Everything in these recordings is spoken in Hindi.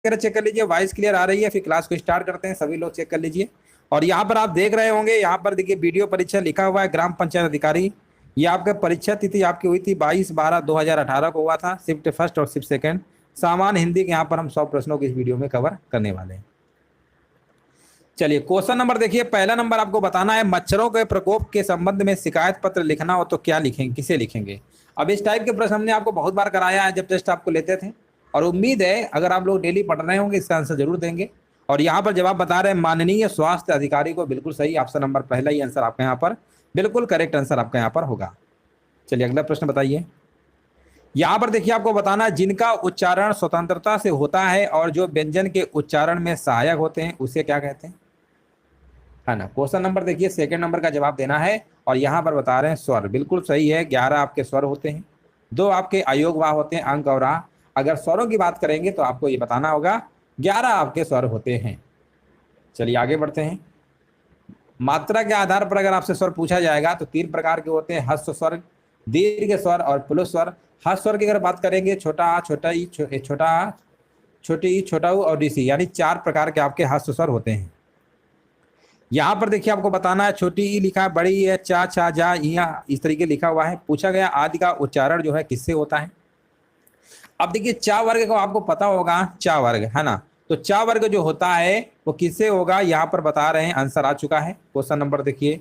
चेक कर लीजिए, वॉइस क्लियर आ रही है? फिर क्लास को स्टार्ट करते हैं, सभी लोग चेक कर लीजिए। और यहाँ पर आप देख रहे होंगे, यहाँ पर देखिए वीडियो परीक्षा लिखा हुआ है ग्राम पंचायत अधिकारी। ये आपका परीक्षा तिथि आपकी हुई थी 22/12/2018 को हुआ था, शिफ्ट फर्स्ट और शिफ्ट सेकंड। सामान्य हिंदी के यहाँ पर हम 100 प्रश्नों को इस वीडियो में कवर करने वाले हैं। चलिए क्वेश्चन नंबर देखिए, पहला नंबर आपको बताना है, मच्छरों के प्रकोप के संबंध में शिकायत पत्र लिखना हो तो क्या लिखेंगे, किसे लिखेंगे? अब इस टाइप के प्रश्न हमने आपको बहुत बार कराया है जब टेस्ट आपको लेते थे, और उम्मीद है अगर आप लोग डेली पढ़ रहे होंगे इसका आंसर जरूर देंगे। और यहाँ पर जवाब बता रहे हैं माननीय स्वास्थ्य अधिकारी को, बिल्कुल सही, ऑप्शन नंबर पहला ही आंसर आपका यहाँ पर बिल्कुल करेक्ट आंसर आपका यहाँ पर होगा। चलिए अगला प्रश्न बताइए। यहाँ पर देखिए आपको बताना है, जिनका उच्चारण स्वतंत्रता से होता है और जो व्यंजन के उच्चारण में सहायक होते हैं उसे क्या कहते हैं, है ना। क्वेश्चन नंबर देखिए सेकंड नंबर का जवाब देना है, और यहाँ पर बता रहे हैं स्वर, बिल्कुल सही है। 11 आपके स्वर होते हैं, 2 आपके अयोगवाह होते हैं, अंक और आ। अगर स्वरों की बात करेंगे तो आपको ये बताना होगा 11 आपके स्वर होते हैं। चलिए आगे बढ़ते हैं। मात्रा के आधार पर अगर आपसे स्वर पूछा जाएगा तो 3 प्रकार के होते हैं, ह्रस्व स्वर, दीर्घ स्वर और प्लुत स्वर। ह्रस्व स्वर की अगर बात करेंगे, छोटा आ, छोटा ई, छोटा आ, छोटी ई, छोटा ऊ और ऋषि, यानी 4 प्रकार के आपके ह्रस्व स्वर होते हैं। यहाँ पर देखिए आपको बताना है, छोटी ई लिखा है, बड़ी ई है, चा छा जा इया, इस तरीके लिखा हुआ है। पूछा गया आदि का उच्चारण जो है किससे होता है। अब देखिए चा वर्ग को आपको पता होगा, चा वर्ग, है ना। तो चा वर्ग जो होता है वो किससे होगा, यहाँ पर बता रहे हैं, आंसर आ चुका है। क्वेश्चन नंबर देखिए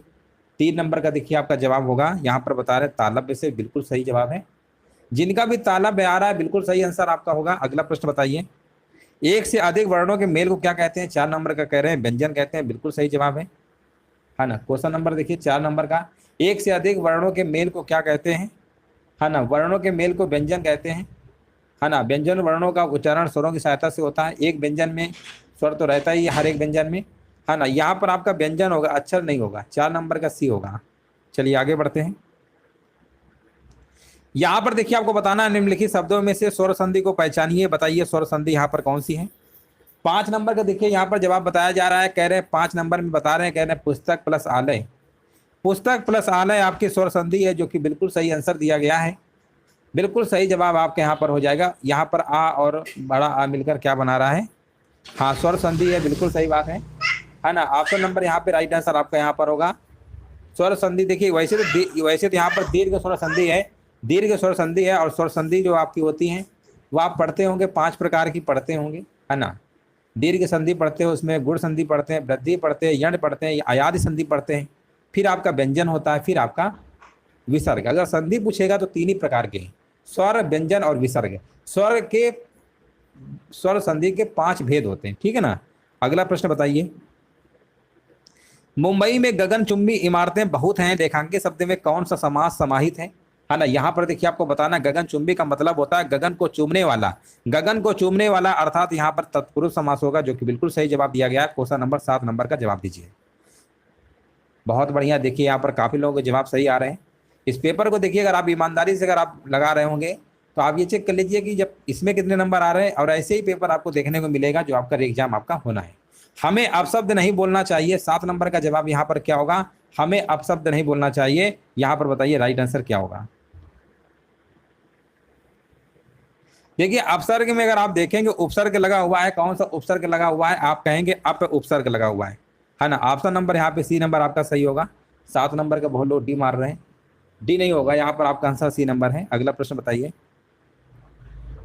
3 नंबर का देखिए आपका जवाब होगा, यहाँ पर बता रहे हैं तालव्य से, बिल्कुल सही जवाब है। जिनका भी तालव्य आ रहा है बिल्कुल सही आंसर आपका होगा। अगला प्रश्न बताइए, एक से अधिक वर्णों के मेल को क्या कहते हैं? 4 नंबर का कह रहे हैं व्यंजन कहते हैं, बिल्कुल सही जवाब है ना। क्वेश्चन नंबर देखिए 4 नंबर का, एक से अधिक वर्णों के मेल को क्या कहते हैं, है ना। वर्णों के मेल को व्यंजन कहते हैं, है ना। व्यंजन वर्णों का उच्चारण स्वरों की सहायता से होता है। एक व्यंजन में स्वर तो रहता ही है हर एक व्यंजन में, है ना। यहाँ पर आपका व्यंजन होगा, अक्षर नहीं होगा। 4 नंबर का सी होगा। चलिए आगे बढ़ते हैं। यहाँ पर देखिए आपको बताना है, निम्नलिखित शब्दों में से स्वर संधि को पहचानिए, बताइए स्वर संधि यहाँ पर कौन सी है। 5 नंबर का देखिए यहाँ पर जवाब बताया जा रहा है, कह रहे हैं 5 नंबर में बता रहे हैं, कह रहे हैं पुस्तक प्लस आलय। पुस्तक प्लस आलय आपकी स्वर संधि है, जो कि बिल्कुल सही आंसर दिया गया है। बिल्कुल सही जवाब आपके यहाँ पर हो जाएगा। यहाँ पर आ और बड़ा आ मिलकर क्या बना रहा है, हाँ स्वर संधि है, बिल्कुल सही बात है ना। ऑप्शन नंबर यहाँ पे राइट आंसर आपका यहाँ पर होगा। स्वर संधि देखिए वैसे तो यहाँ पर दीर्घ स्वर संधि है, दीर्घ स्वर संधि है। और स्वर संधि जो आपकी होती हैं वो आप पढ़ते होंगे, 5 प्रकार की पढ़ते होंगे, है ना। दीर्घ संधि पढ़ते हैं, उसमें गुण संधि पढ़ते हैं, वृद्धि पढ़ते हैं, यण पढ़ते हैं, अयादि संधि पढ़ते हैं, फिर आपका व्यंजन होता है, फिर आपका विसर्ग। अगर संधि पूछेगा तो 3 ही प्रकार के हैं, स्वर, व्यंजन और विसर्ग। स्वर संधि के 5 भेद होते हैं, ठीक है ना। अगला प्रश्न बताइए, मुंबई में गगनचुंबी इमारतें बहुत हैं, रेखांकित शब्द में कौन सा समास समाहित है ना। यहाँ पर देखिए आपको बताना, गगनचुंबी का मतलब होता है गगन को चूमने वाला, गगन को चूमने वाला, अर्थात यहाँ पर तत्पुरुष समास होगा, जो कि बिल्कुल सही जवाब दिया गया है। क्वेश्चन नंबर 7 नंबर का जवाब दीजिए। बहुत बढ़िया, देखिए यहाँ पर काफी लोगों के जवाब सही आ रहे हैं। इस पेपर को देखिए, अगर आप ईमानदारी से अगर आप लगा रहे होंगे तो आप ये चेक कर लीजिए कि जब इसमें कितने नंबर आ रहे हैं, और ऐसे ही पेपर आपको देखने को मिलेगा जो आपका एग्जाम आपका होना है। हमें अपशब्द नहीं बोलना चाहिए। 7 नंबर का जवाब यहाँ पर क्या होगा, हमें अपशब्द नहीं बोलना चाहिए। यहाँ पर बताइए राइट आंसर क्या होगा। देखिए अपसर्ग में अगर आप देखेंगे उपसर्ग लगा हुआ है, कौन सा उपसर्ग लगा हुआ है, आप कहेंगे अप उपसर्ग लगा हुआ है ना। ऑप्शन नंबर यहाँ पे सी नंबर आपका सही होगा। 7 नंबर का बहुत लोग डी मार रहे हैं, डी नहीं होगा, यहाँ पर आपका आंसर सी नंबर है। अगला प्रश्न बताइए,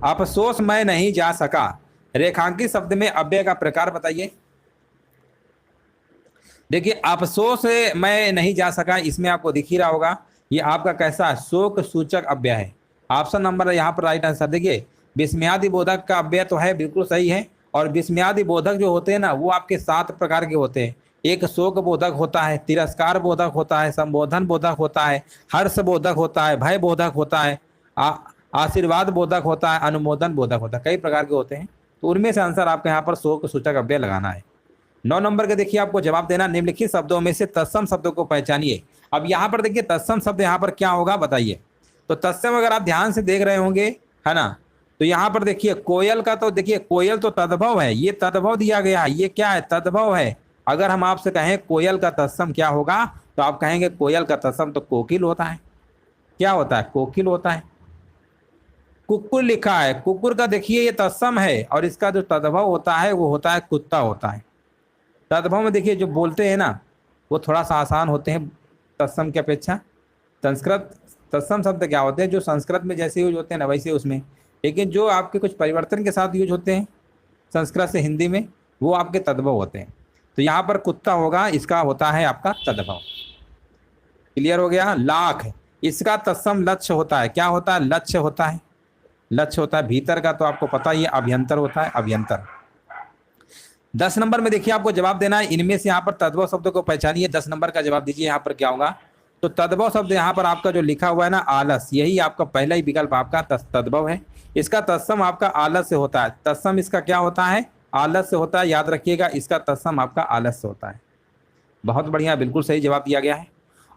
अफसोस मैं नहीं जा सका, रेखांकित शब्द में अव्यय का प्रकार बताइए। देखिए अफसोस मैं नहीं जा सका, इसमें आपको दिख ही रहा होगा, ये आपका कैसा है, शोक सूचक अव्यय है। ऑप्शन नंबर यहाँ पर राइट आंसर। देखिए विस्मयादि बोधक का अव्यय तो है, बिल्कुल सही है। और विस्मयादि बोधक जो होते हैं ना, वो आपके 7 प्रकार के होते हैं। एक शोक बोधक होता है, तिरस्कार बोधक होता है, संबोधन बोधक होता है, हर्ष बोधक होता है, भय बोधक होता है, आशीर्वाद बोधक होता है, अनुमोदन बोधक होता है, कई प्रकार के होते हैं। तो उनमें से आंसर आपके यहाँ पर शोक सूचक अव्यय लगाना है। 9 नंबर के देखिए आपको जवाब देना, निम्नलिखित शब्दों में से तत्सम शब्दों को पहचानिए। अब यहाँ पर देखिए तत्सम शब्द यहाँ पर क्या होगा बताइए। तो तत्सम अगर आप ध्यान से देख रहे होंगे, है ना, तो यहाँ पर देखिए कोयल का, तो देखिए कोयल तो तद्भव है, ये तद्भव दिया गया है, ये क्या है, तद्भव है। अगर हम आपसे कहें कोयल का तत्सम क्या होगा, तो आप कहेंगे कोयल का तत्सम तो कोकिल होता है। क्या होता है, कोकिल होता है। कुकुर लिखा है, कुकुर का देखिए ये तत्सम है और इसका जो तद्भव होता है वो होता है कुत्ता होता है। तद्भव में देखिए जो बोलते हैं ना वो थोड़ा सा आसान होते हैं तत्सम की अपेक्षा। संस्कृत तत्सम शब्द क्या होते हैं, जो संस्कृत में जैसे यूज होते हैं ना वैसे उसमें, लेकिन जो आपके कुछ परिवर्तन के साथ यूज होते हैं संस्कृत से हिंदी में वो आपके तद्भव होते हैं। तो यहाँ पर कुत्ता होगा, इसका होता है आपका तद्भव। क्लियर हो गया। लाख, इसका तत्सम लक्ष्य होता है। क्या होता है? लक्ष्य होता है। लक्ष्य होता है भीतर का, तो आपको पता ही है अभ्यंतर होता है, अभ्यंतर। 10 नंबर में देखिए आपको जवाब देना है, इनमें से यहाँ पर तद्भव शब्दों को पहचानिए। 10 नंबर का जवाब दीजिए। यहाँ पर क्या होगा? तो तद्भव शब्द यहाँ पर आपका जो लिखा हुआ है ना आलस, यही आपका पहला ही विकल्प आपका तद्भव है। इसका तत्सम आपका आलस से होता है। तत्सम इसका क्या होता है? आलस से होता है। याद रखिएगा, इसका तत्सम आपका आलस से होता है। बहुत बढ़िया, बिल्कुल सही जवाब दिया गया है।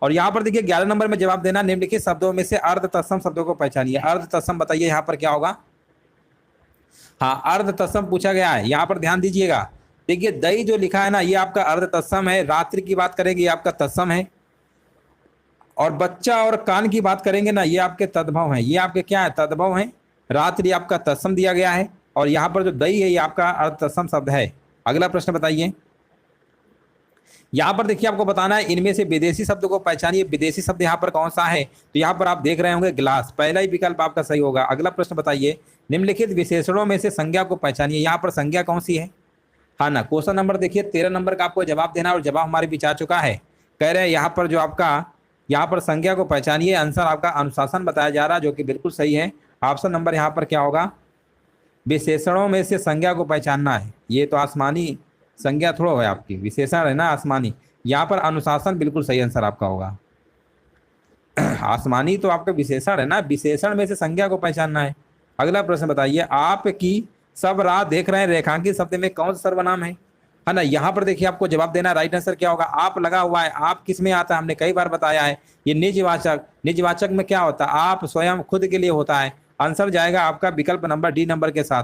और यहाँ पर देखिए 11 नंबर में जवाब देना, निम्नलिखित शब्दों में से अर्ध तत्सम शब्दों को पहचानिए। अर्ध तत्सम बताइए यहाँ पर क्या होगा? हाँ, अर्ध तत्सम पूछा गया है। यहाँ पर ध्यान दीजिएगा, देखिए दही जो लिखा है ना ये आपका अर्ध तत्सम है। रात्रि की बात करेंगे ये आपका तत्सम है। और बच्चा और कान की बात करेंगे ना ये आपके तद्भव हैं। ये आपके क्या है? तद्भव हैं। रात्रि आपका तत्सम दिया गया है और यहाँ पर जो दही है ये आपका अर्ध तत्सम शब्द है। अगला प्रश्न बताइए। यहाँ पर देखिए आपको बताना है इनमें से विदेशी शब्द को पहचानिए। विदेशी शब्द यहाँ पर कौन सा है? तो यहाँ पर आप देख रहे होंगे गिलास, पहला ही विकल्प आपका सही होगा। अगला प्रश्न बताइए, निम्नलिखित विशेषणों में से संज्ञा को पहचानिए। यहाँ पर संज्ञा कौन सी है? हाँ ना, क्वेश्चन नंबर देखिए 13 नंबर का आपको जवाब देना और जवाब हमारे बीच आ चुका है। कह रहे हैं यहाँ पर जो आपका यहाँ पर संज्ञा को पहचानिए। आंसर आपका अनुशासन बताया जा रहा है जो कि बिल्कुल सही है। ऑप्शन नंबर यहाँ पर क्या होगा? विशेषणों में से संज्ञा को पहचानना है। ये तो आसमानी संज्ञा थोड़ा है आपकी, विशेषण है ना आसमानी। यहाँ पर अनुशासन बिल्कुल सही आंसर आपका होगा। आसमानी तो आपका विशेषण है ना, विशेषण में से संज्ञा को पहचानना है। अगला प्रश्न बताइए, आपकी सब राह देख रहे हैं रेखांकित शब्द में कौन सा सर्वनाम है ना? यहाँ पर देखिए आपको जवाब देना, राइट आंसर क्या होगा? आप लगा हुआ है। आप किस में आता है? हमने कई बार बताया है, ये निजवाचक। निजवाचक में क्या होता है? आप स्वयं खुद के लिए होता है। आंसर जाएगा आपका विकल्प नंबर डी नंबर के साथ।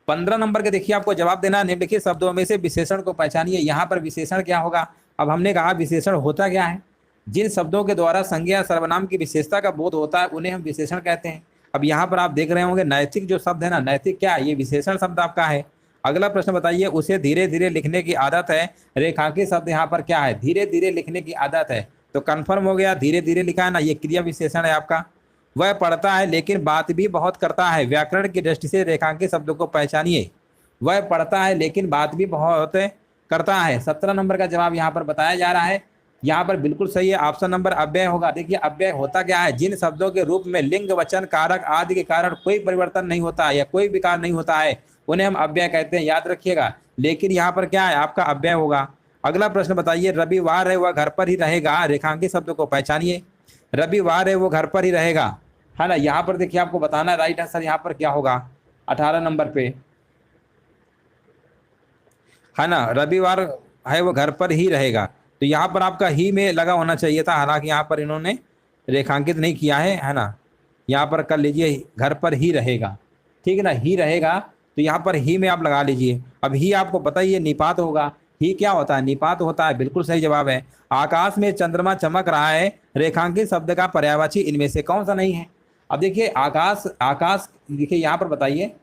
15 नंबर के देखिए आपको जवाब देना, निम्नलिखित शब्दों में से विशेषण को पहचानिए। यहाँ पर विशेषण क्या होगा? अब हमने कहा विशेषण होता क्या है? जिन शब्दों के द्वारा संज्ञा सर्वनाम की विशेषता का बोध होता है उन्हें हम विशेषण कहते हैं। अब यहाँ पर आप देख रहे होंगे नैतिक जो शब्द है ना, नैतिक क्या है? ये विशेषण शब्द आपका है। अगला प्रश्न बताइए, उसे धीरे धीरे लिखने की आदत है। रेखांकित शब्द यहाँ पर क्या है? धीरे धीरे लिखने की आदत है। तो कन्फर्म हो गया, धीरे धीरे लिखा है ना, ये क्रिया विशेषण है आपका। वह पढ़ता है लेकिन बात भी बहुत करता है। व्याकरण की दृष्टि से रेखांकित शब्दों को पहचानिए। वह पढ़ता है लेकिन बात भी बहुत करता है। 17 नंबर का जवाब यहाँ पर बताया जा रहा है। यहाँ पर बिल्कुल सही है, ऑप्शन नंबर अव्यय होगा। देखिए अव्यय होता क्या है? जिन शब्दों के रूप में लिंग, वचन, कारक आदि के कारण कोई परिवर्तन नहीं होता है या कोई विकार नहीं होता है उन्हें हम अव्यय कहते हैं, याद रखिएगा। लेकिन यहाँ पर क्या है? आपका अव्यय होगा। अगला प्रश्न बताइए, रविवार है वह घर पर ही रहेगा। रेखांकित शब्दों को पहचानिए। रविवार है वो घर पर ही रहेगा, है ना। यहाँ पर देखिए आपको बताना है राइट आंसर यहाँ पर क्या होगा? 18 नंबर पे, है ना। रविवार है वो घर पर ही रहेगा, तो यहाँ पर आपका ही में लगा होना चाहिए था, हालांकि यहाँ पर इन्होंने रेखांकित नहीं किया है ना। यहाँ पर कर लीजिए घर पर ही रहेगा, ठीक है ना। ही रहेगा तो यहाँ पर ही में आप लगा लीजिए। अब ही आपको पता ही है निपात होगा। ही क्या होता है? निपात होता है। बिल्कुल सही जवाब है। आकाश में चंद्रमा चमक रहा है। रेखांकित शब्द का पर्यायवाची इनमें से कौन सा नहीं है? अब देखिए आकाश, आकाश देखिए यहाँ पर बताइए।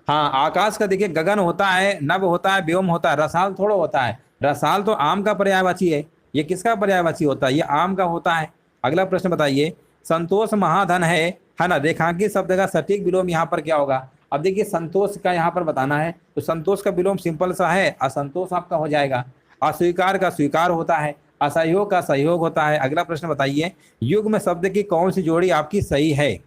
हाँ, आकाश का देखिए गगन होता है, नभ होता है, व्योम होता है, रसाल थोड़ा होता है। रसाल तो आम का पर्यायवाची है। ये किसका पर्यायवाची होता है? ये आम का होता है। अगला प्रश्न बताइए, संतोष महाधन है ना। रेखांकित शब्द का सटीक विलोम यहाँ पर क्या होगा? अब देखिए संतोष का यहाँ पर बताना है, तो संतोष का विलोम सिंपल सा है, असंतोष आपका हो जाएगा। अस्वीकार का स्वीकार होता है, असहयोग का सहयोग होता है। अगला प्रश्न बताइए, युग्म शब्द की कौन सी जोड़ी आपकी सही है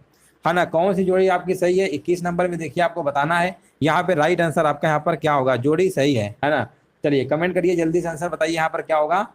ना। कौन सी जोड़ी आपकी सही है? 21 नंबर में देखिए आपको बताना है। यहाँ पे राइट आंसर आपका यहाँ पर क्या होगा? जोड़ी सही है ना। चलिए कमेंट करिए जल्दी से, आंसर बताइए यहाँ पर क्या होगा?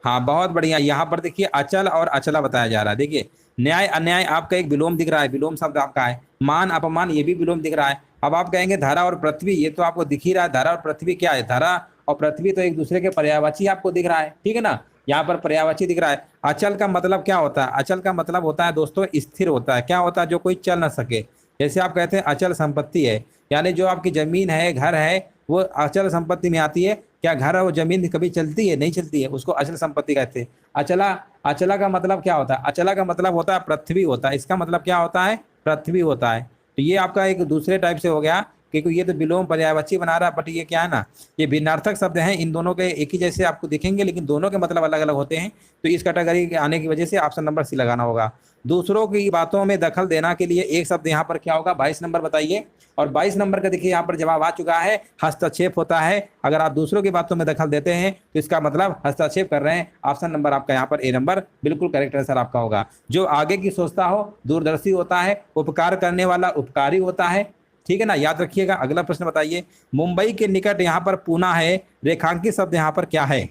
हाँ बहुत बढ़िया। यहाँ पर देखिए अचल और अचला बताया जा रहा है। देखिए न्याय अन्याय आपका एक विलोम दिख रहा है, विलोम शब्द आपका है। मान अपमान ये भी विलोम दिख रहा है। अब आप कहेंगे धरा और पृथ्वी, ये तो आपको दिख ही रहा है। धरा और पृथ्वी क्या है? धरा और पृथ्वी तो एक दूसरे के पर्यायवाची आपको दिख रहा है, ठीक है ना। यहाँ पर पर्यायवाची दिख रहा है। अचल का मतलब क्या होता है? अचल का मतलब होता है दोस्तों स्थिर होता है। क्या होता है? जो कोई चल ना सके। जैसे आप कहते हैं अचल संपत्ति है, यानी जो आपकी जमीन है, घर है, वो अचल संपत्ति में आती है। क्या घर है वो जमीन कभी चलती है? नहीं चलती है, उसको अचल संपत्ति कहते हैं। अचला, अचला का मतलब क्या होता है? अचला का मतलब होता है पृथ्वी होता है। इसका मतलब क्या होता है? पृथ्वी होता है। तो ये आपका एक दूसरे टाइप से हो गया, क्योंकि ये तो विलोम पर्यायवाची बना रहा है, बट ये क्या है ना, ये भिन्नार्थक शब्द हैं। इन दोनों के एक ही जैसे आपको दिखेंगे, लेकिन दोनों के मतलब अलग अलग होते हैं। तो इस कैटेगरी के आने की वजह से ऑप्शन नंबर सी लगाना होगा। दूसरों की बातों में दखल देना के लिए एक शब्द यहाँ पर क्या होगा? 22 नंबर बताइए। और 22 नंबर का देखिए यहाँ पर जवाब आ चुका है, हस्तक्षेप होता है। अगर आप दूसरों की बातों में दखल देते हैं तो इसका मतलब हस्तक्षेप कर रहे हैं। ऑप्शन नंबर आपका यहाँ पर ए नंबर बिल्कुल करेक्ट आंसर आपका होगा। जो आगे की सोचता हो, दूरदर्शी होता है, उपकार करने वाला उपकारी होता है। ठीक है ना, याद रखिएगा। अगला प्रश्न बताइए, मुंबई के निकट यहाँ पर पूना है, रेखांकित शब्द यहाँ पर क्या है?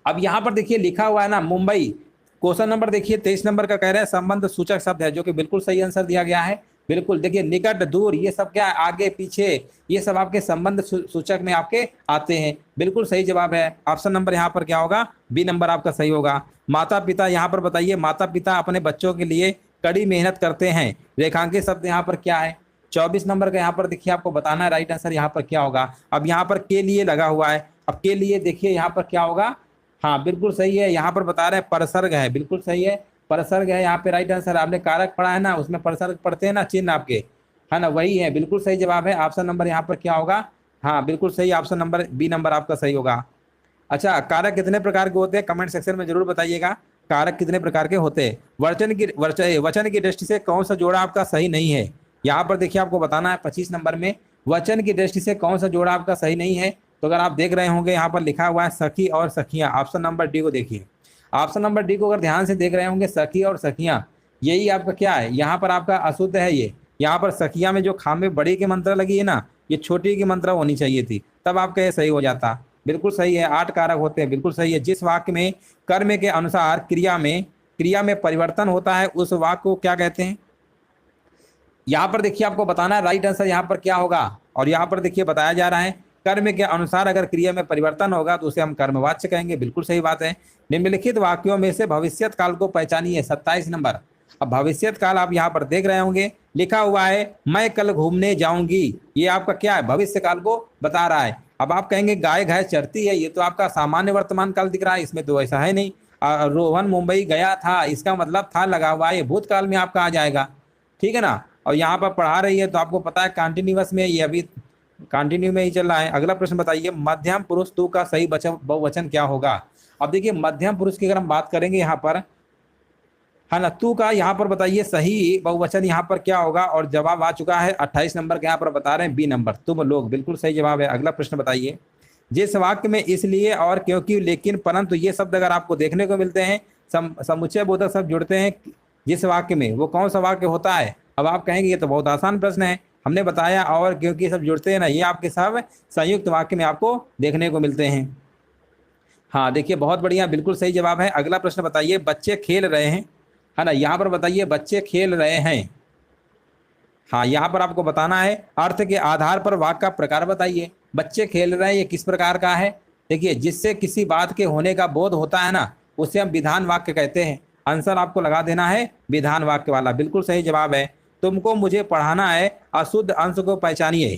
अब यहाँ पर देखिए लिखा हुआ है ना मुंबई। क्वेश्चन नंबर देखिए 23 नंबर का कह रहे हैं संबंध सूचक शब्द है, जो कि बिल्कुल सही आंसर दिया गया है। बिल्कुल देखिए, निकट, दूर, ये सब क्या है? आगे पीछे, ये सब आपके संबंध सूचक में आपके आते हैं। बिल्कुल सही जवाब है। ऑप्शन नंबर यहाँ पर क्या होगा? बी नंबर आपका सही होगा। माता पिता, यहाँ पर बताइए, माता पिता अपने बच्चों के लिए कड़ी मेहनत करते हैं, रेखांकित शब्द यहाँ पर क्या है? 24 नंबर का यहाँ पर देखिए आपको बताना है राइट आंसर यहाँ पर क्या होगा। अब यहाँ पर के लिए लगा हुआ है। अब के लिए देखिए यहाँ पर क्या होगा? हाँ बिल्कुल सही है, यहाँ पर बता रहे हैं परसर्ग है। बिल्कुल सही है, परसर्ग है यहाँ पे राइट आंसर। आपने कारक पढ़ा है ना, उसमें परसर्ग पढ़ते हैं ना, चिन्ह आपके, है ना, वही है। बिल्कुल सही जवाब है। ऑप्शन नंबर यहाँ पर क्या होगा? हाँ बिल्कुल सही, ऑप्शन नंबर बी नंबर आपका सही होगा। अच्छा, कारक कितने प्रकार के होते हैं? कमेंट सेक्शन में जरूर बताइएगा, कारक कितने प्रकार के होते हैं। वचन की दृष्टि से कौन सा जोड़ा आपका सही नहीं है? यहाँ पर देखिए आपको बताना है 25 नंबर में, वचन की दृष्टि से कौन सा जोड़ा आपका सही नहीं है। तो अगर आप देख रहे होंगे यहाँ पर लिखा हुआ है सखी और सखियां। ऑप्शन नंबर डी को देखिए। ऑप्शन नंबर डी को अगर ध्यान से देख रहे होंगे, सखी और सखियां, यही आपका क्या है? यहाँ पर आपका अशुद्ध है ये। यहाँ पर सखियां में जो खामे बड़ी की मंत्रा लगी है ना, ये छोटी की मंत्रा होनी चाहिए थी, तब आपका ये सही हो जाता। बिल्कुल सही है, 8 कारक होते हैं। बिल्कुल सही है। जिस वाक्य में कर्म के अनुसार क्रिया में परिवर्तन होता है, उस वाक्य को क्या कहते हैं? यहाँ पर देखिए आपको बताना है राइट आंसर यहाँ पर क्या होगा। और यहाँ पर देखिए बताया जा रहा है, कर्म के अनुसार अगर क्रिया में परिवर्तन होगा तो उसे हम कर्मवाच्य कहेंगे। बिल्कुल सही बात है। निम्नलिखित वाक्यों में से भविष्यत काल को पहचानिए, 27 नंबर। अब भविष्यत काल आप यहाँ पर देख रहे होंगे, लिखा हुआ है मैं कल घूमने जाऊंगी। ये आपका क्या है? भविष्य काल को बता रहा है। अब आप कहेंगे गाय भैंस चरती है, ये तो आपका सामान्य वर्तमान काल दिख रहा है, इसमें तो ऐसा है नहीं। रोहन मुंबई गया था, इसका मतलब था लगा हुआ है, ये भूतकाल में आपका आ जाएगा। ठीक है ना। और यहाँ पर पढ़ा रही है तो आपको पता है कंटिन्यूअस में, ये अभी कंटिन्यू में ही चल रहा है। अगला प्रश्न बताइए, मध्यम पुरुष तू का सही बहुवचन क्या होगा? अब देखिए मध्यम पुरुष की अगर हम बात करेंगे यहाँ पर, है ना, तू का यहाँ पर बताइए सही बहुवचन यहाँ पर क्या होगा? और जवाब आ चुका है 28 नंबर के यहाँ पर बता रहे हैं बी नंबर, तुम लोग। बिल्कुल सही जवाब है। अगला प्रश्न बताइए, जिस वाक्य में इसलिए और क्योंकि लेकिन परंतु ये शब्द अगर आपको देखने को मिलते हैं, समुच्चय बोधक शब्द जुड़ते हैं जिस वाक्य में, वो कौन सा वाक्य होता है? अब आप कहेंगे ये तो बहुत आसान प्रश्न है, हमने बताया और क्योंकि सब जुड़ते हैं ना, ये आपके सब संयुक्त वाक्य में आपको देखने को मिलते हैं। हाँ देखिए बहुत बढ़िया, बिल्कुल सही जवाब है। अगला प्रश्न बताइए, बच्चे खेल रहे हैं, है ना, यहाँ पर बताइए बच्चे खेल रहे हैं। हाँ यहाँ पर आपको बताना है अर्थ के आधार पर वाक्य का प्रकार बताइए। बच्चे खेल रहे हैं, ये किस प्रकार का है? देखिए जिससे किसी बात के होने का बोध होता है ना, उसे हम विधान वाक्य कहते हैं। आंसर आपको लगा देना है विधान वाक्य वाला। बिल्कुल सही जवाब है। तुमको मुझे पढ़ाना है, अशुद्ध अंश को पहचानिए।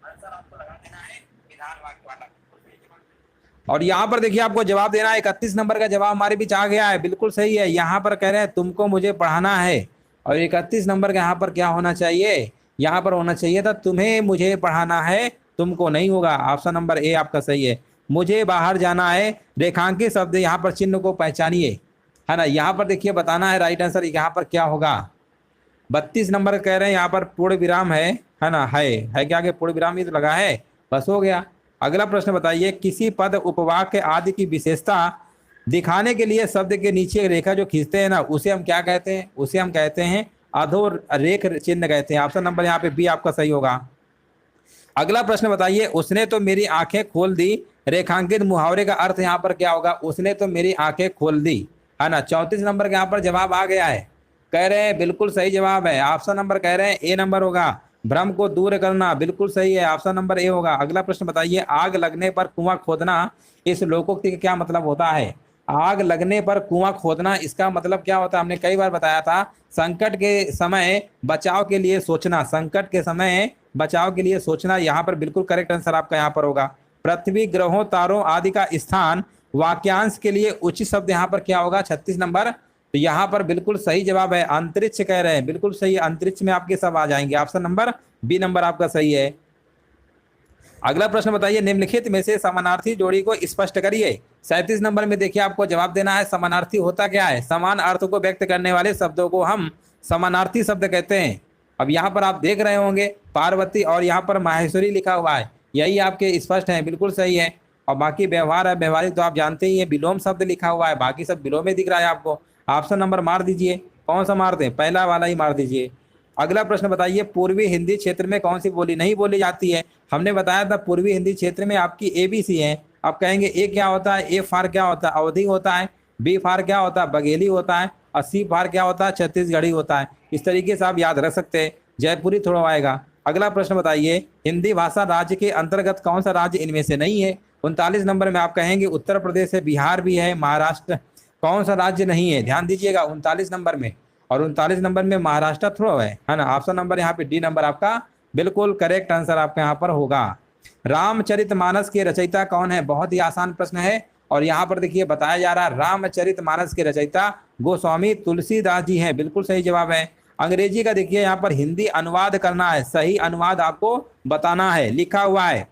आंसर आपको लगा देना है विधान वाक्य वाला। और यहाँ पर देखिए आपको जवाब देना है, 31 नंबर का जवाब हमारे बीच आ गया है। बिल्कुल सही है। यहाँ पर कह रहे हैं तुमको मुझे पढ़ाना है, और 31 नंबर का यहाँ पर क्या होना चाहिए? यहाँ पर होना चाहिए था तुम्हें मुझे पढ़ाना है, तुमको नहीं होगा। ऑप्शन नंबर ए आपका सही है। मुझे बाहर जाना है, रेखांकित शब्द यहाँ पर चिन्ह को पहचानिए, है ना। यहाँ पर देखिए बताना है राइट आंसर यहाँ पर क्या होगा। 32 नंबर कह रहे हैं यहाँ पर पूर्ण विराम है ना, है क्या आगे पूर्ण विराम ही तो लगा है, बस हो गया। अगला प्रश्न बताइए, किसी पद उपवाक्य आदि की विशेषता दिखाने के लिए शब्द के नीचे रेखा जो खींचते हैं ना, उसे हम क्या कहते हैं? उसे हम कहते हैं अधोरेख चिन्ह कहते हैं। ऑप्शन नंबर यहाँ पे बी आपका सही होगा। अगला प्रश्न बताइए, उसने तो मेरी आंखें खोल दी, रेखांकित मुहावरे का अर्थ यहाँ पर क्या होगा? उसने तो मेरी आंखें खोल दी, है ना। 34 नंबर के यहाँ पर जवाब आ गया है, कह रहे हैं बिल्कुल सही जवाब है। ऑप्शन नंबर कह रहे हैं ए नंबर होगा। भ्रम को दूर करना, बिल्कुल सही है, ऑप्शन नंबर ए होगा। अगला प्रश्न बताइए, आग लगने पर कुआं खोदना, इस लोकोक्ति का क्या मतलब होता है? आग लगने पर कुआं खोदना, इसका मतलब क्या होता है? हमने कई बार बताया था, संकट के समय बचाव के लिए सोचना, संकट के समय बचाव के लिए सोचना। यहाँ पर बिल्कुल करेक्ट आंसर आपका यहाँ पर होगा। पृथ्वी, ग्रहों, तारों आदि का स्थान, वाक्यांश के लिए उचित शब्द यहाँ पर क्या होगा? 36 नंबर। तो यहाँ पर बिल्कुल सही जवाब है अंतरिक्ष कह रहे हैं, बिल्कुल सही, अंतरिक्ष में आपके सब आ जाएंगे। ऑप्शन नंबर बी नंबर आपका सही है। अगला प्रश्न बताइए, निम्नलिखित में से समानार्थी जोड़ी को स्पष्ट करिए। 37 नंबर में देखिए आपको जवाब देना है, समानार्थी होता क्या है? समान अर्थ को व्यक्त करने वाले शब्दों को हम समानार्थी शब्द कहते हैं। अब यहाँ पर आप देख रहे होंगे पार्वती और यहाँ पर माहेश्वरी लिखा हुआ है, यही आपके स्पष्ट है, बिल्कुल सही है। और बाकी व्यवहार है, व्यवहारिक तो आप जानते ही है, विलोम शब्द लिखा हुआ है, बाकी सब विलोम में दिख रहा है आपको। ऑप्शन नंबर मार दीजिए, कौन सा मार दें? पहला वाला ही मार दीजिए। अगला प्रश्न बताइए, पूर्वी हिंदी क्षेत्र में कौन सी बोली नहीं बोली जाती है? हमने बताया था पूर्वी हिंदी क्षेत्र में आपकी ABC है। आप कहेंगे ए क्या होता है? ए फार क्या होता है? अवधी होता है। बी फार क्या होता है? बघेली होता है। और सी फार क्या होता है? छत्तीसगढ़ी होता है। इस तरीके से आप याद रख सकते हैं, जयपुरी थोड़ा आएगा। अगला प्रश्न बताइए, हिंदी भाषा राज्य के अंतर्गत कौन सा राज्य इनमें से नहीं है? 39 नंबर में आप कहेंगे उत्तर प्रदेश है, बिहार भी है, महाराष्ट्र, कौन सा राज्य नहीं है? ध्यान दीजिएगा 39 नंबर में, और 39 नंबर में महाराष्ट्र थोड़ा है ना। ऑप्शन नंबर यहाँ पे डी नंबर आपका बिल्कुल करेक्ट आंसर आपका यहाँ पर होगा। रामचरितमानस के रचयिता कौन है? बहुत ही आसान प्रश्न है, और यहाँ पर देखिए बताया जा रहा है रामचरितमानस के रचयिता गोस्वामी तुलसीदास जी हैं, बिल्कुल सही जवाब है। अंग्रेजी का देखिए यहाँ पर हिंदी अनुवाद करना है, सही अनुवाद आपको बताना है, लिखा हुआ है।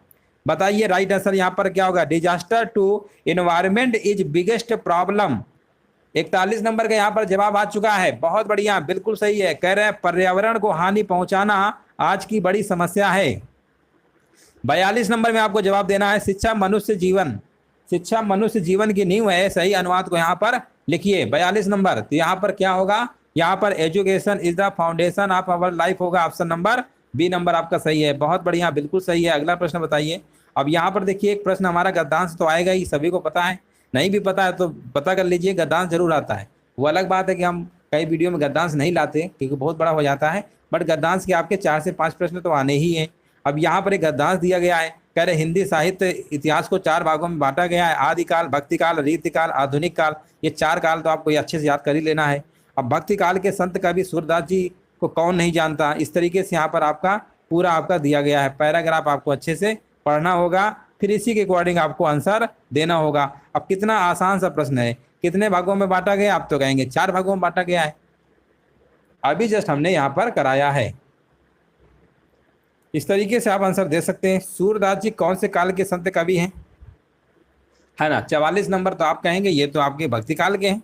बताइए राइट आंसर यहाँ पर क्या होगा? Disaster to environment is biggest problem. 41 number का यहाँ पर जवाब आ चुका है, बहुत बढ़िया, बिल्कुल सही है। कह रहे हैं पर्यावरण को हानि पहुंचाना आज की बड़ी समस्या है। 42 नंबर में आपको जवाब देना है, शिक्षा मनुष्य जीवन, शिक्षा मनुष्य जीवन की नींव है, सही अनुवाद को यहाँ पर लिखिए। 42 नंबर, तो यहाँ पर क्या होगा? यहाँ पर education is the foundation of our life होगा। ऑप्शन नंबर बी नंबर आपका सही है, बहुत बढ़िया, बिल्कुल सही है। अगला प्रश्न बताइए। अब यहाँ पर देखिए एक प्रश्न हमारा गद्यांश तो आएगा ही, सभी को पता है, नहीं भी पता है तो पता कर लीजिए, गद्यांश जरूर आता है। वो अलग बात है कि हम कई वीडियो में गद्यांश नहीं लाते क्योंकि बहुत बड़ा हो जाता है, बट गद्यांश के आपके 4 से 5 प्रश्न तो आने ही हैं। अब यहाँ पर एक गद्यांश दिया गया है, कह रहे हिंदी साहित्य इतिहास को 4 भागों में बांटा गया है, आदिकाल, भक्तिकाल, रीतिकाल, आधुनिक काल। ये 4 काल तो आपको अच्छे से याद कर ही लेना है। अब भक्तिकाल के संत कवि सूरदास जी को कौन नहीं जानता? इस तरीके से यहाँ पर आपका पूरा आपका दिया गया है, पैराग्राफ आपको अच्छे से पढ़ना होगा, फिर इसी के अकॉर्डिंग आपको आंसर देना होगा। अब कितना आसान सा प्रश्न है, कितने भागों में बांटा गया? आप तो कहेंगे 4 भागों में बांटा गया है, अभी जस्ट हमने यहाँ पर कराया है। इस तरीके से आप आंसर दे सकते हैं। सूरदास जी कौन से काल के संत कवि हैं? है ना। 44 नंबर तो आप कहेंगे ये तो आपके भक्ति काल के हैं।